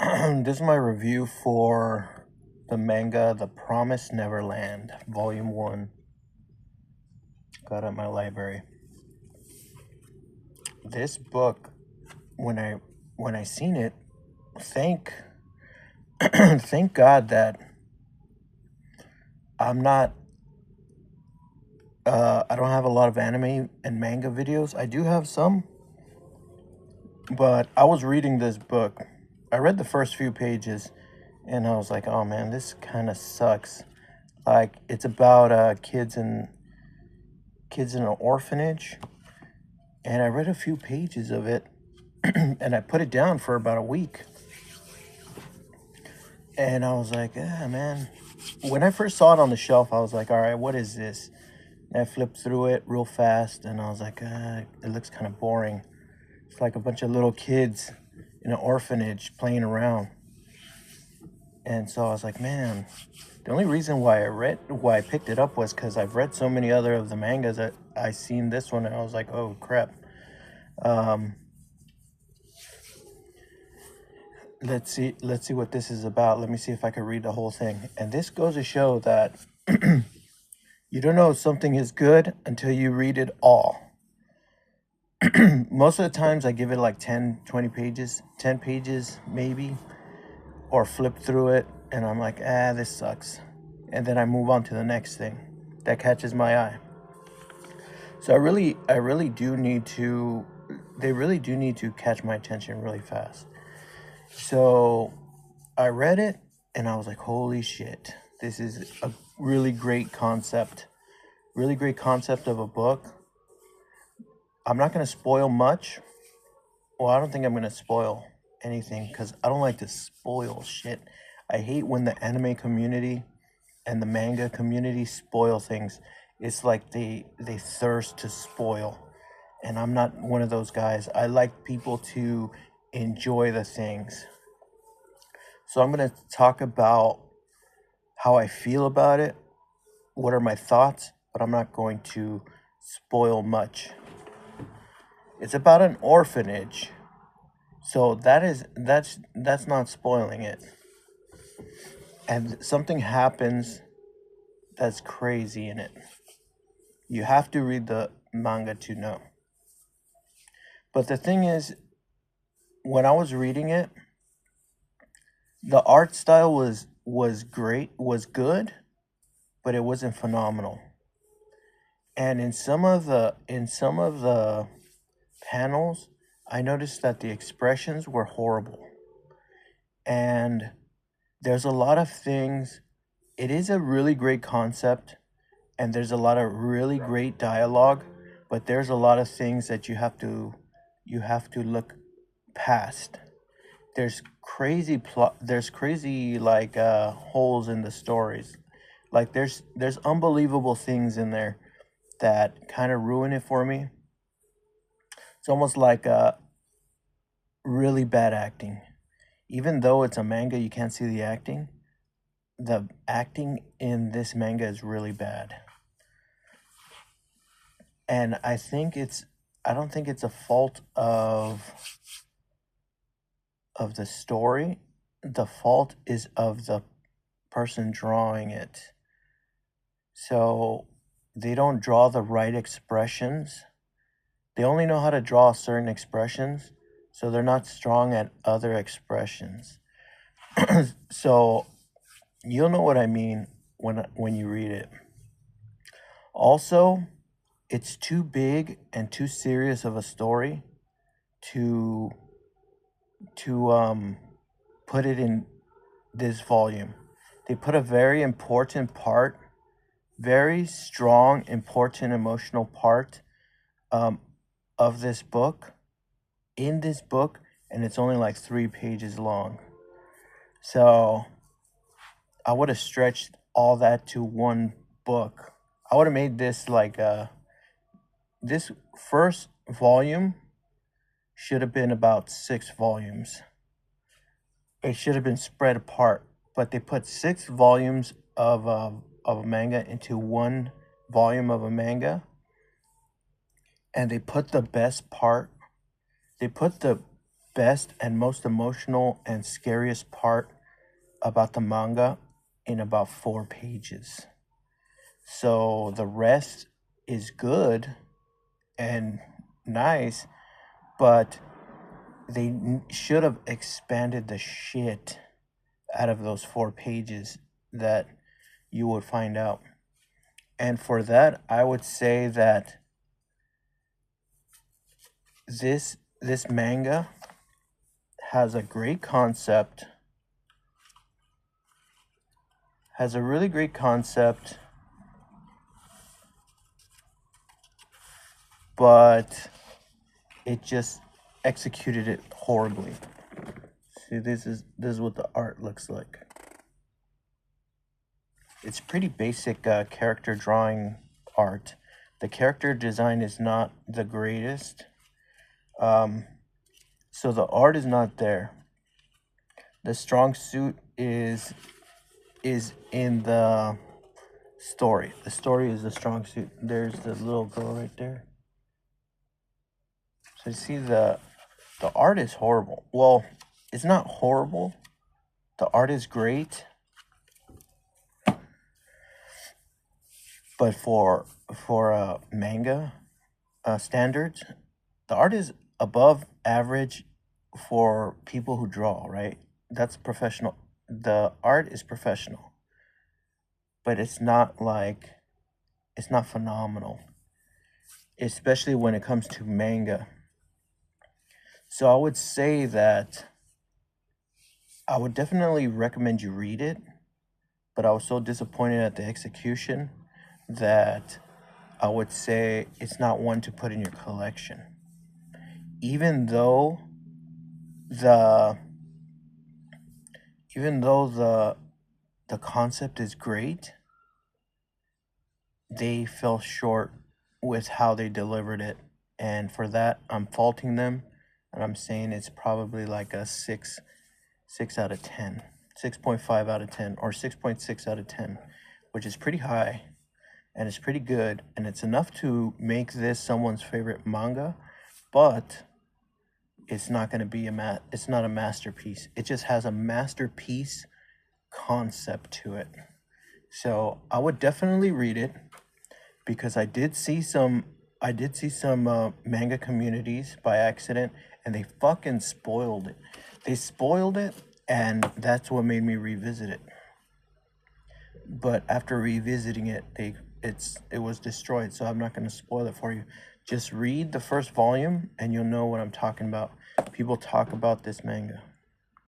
This is my review for the manga The Promised Neverland, Volume 1. Got it at my library. This book, when I seen it, thank thank God that I'm not I don't have a lot of anime and manga videos. I do have some, but I was reading this book. I read the first few pages and I was like, "Oh man, this kind of sucks." Like it's about kids in an orphanage, and I read a few pages of it and I put it down for about a week. And I was like, man. When I first saw it on the shelf, I was like, all right, what is this? And I flipped through it real fast and I was like, it looks kind of boring. It's like a bunch of little kids in an orphanage playing around. And so I was like, man, the only reason why I picked it up was because I've read so many other of the mangas that I seen this one and I was like, oh crap. Let's see what this is about. Let me see if I can read the whole thing. And this goes to show that you don't know if something is good until you read it all. Most of the times I give it like 10, 20 pages, 10 pages maybe, or flip through it and I'm like, this sucks. And then I move on to the next thing that catches my eye. So they really do need to catch my attention really fast. So I read it and I was like, holy shit, this is a really great concept of a book. I'm not going to spoil much. Well, I don't think I'm going to spoil anything because I don't like to spoil shit. I hate when the anime community and the manga community spoil things. It's like they thirst to spoil. And I'm not one of those guys. I like people to enjoy the things. So I'm going to talk about how I feel about it, what are my thoughts, but I'm not going to spoil much. It's about an orphanage. So that's not spoiling it. And something happens that's crazy in it. You have to read the manga to know. But the thing is, when I was reading it, the art style was great, was good, but it wasn't phenomenal. And in some of the panels, I noticed that the expressions were horrible. And there's a lot of things. It is a really great concept and there's a lot of really great dialogue, but there's a lot of things that you have to look past. There's crazy like holes in the stories. Like there's unbelievable things in there that kind of ruin it for me. It's almost like really bad acting. Even though it's a manga, you can't see the acting. The acting in this manga is really bad. And I don't think it's a fault of the story. The fault is of the person drawing it. So they don't draw the right expressions. They only know how to draw certain expressions, so they're not strong at other expressions. So you'll know what I mean when you read it. Also, it's too big and too serious of a story to put it in this volume. They put a very important part, very strong, important emotional part of this book in this book, and it's only like 3 pages long. So I would have stretched all that to one book. I would have made this like this first volume should have been about 6 volumes. It should have been spread apart, but they put 6 volumes of a manga into one volume of a manga, and they put the best part. They put the best and most emotional and scariest part about the manga in about 4 pages. So the rest is good and nice, but they should have expanded the shit out of those 4 pages that you would find out. And for that, I would say that this manga has a great concept, has a really great concept, but it just executed it horribly. See, this is what the art looks like. It's pretty basic character drawing art. The character design is not the greatest. So the art is not there. The strong suit is in the story. The story is the strong suit. There's the little girl right there. So you see the art is horrible. Well, it's not horrible. The art is great. But for manga standards, the art is above average for people who draw, right? That's professional. The art is professional, but it's not phenomenal, especially when it comes to manga. So I would say that I would definitely recommend you read it, but I was so disappointed at the execution that I would say it's not one to put in your collection. Even though the the concept is great, they fell short with how they delivered it. And for that, I'm faulting them. And I'm saying it's probably like a 6 out of 10, 6.5 out of 10, or 6.6 out of 10, which is pretty high. And it's pretty good. And it's enough to make this someone's favorite manga. But it's not going to be it's not a masterpiece. It just has a masterpiece concept to it. So I would definitely read it, because I did see some manga communities by accident, and they fucking spoiled it. They spoiled it, and that's what made me revisit it. But after revisiting it, it was destroyed. So I'm not going to spoil it for you. Just read the first volume, and you'll know what I'm talking about. People talk about this manga.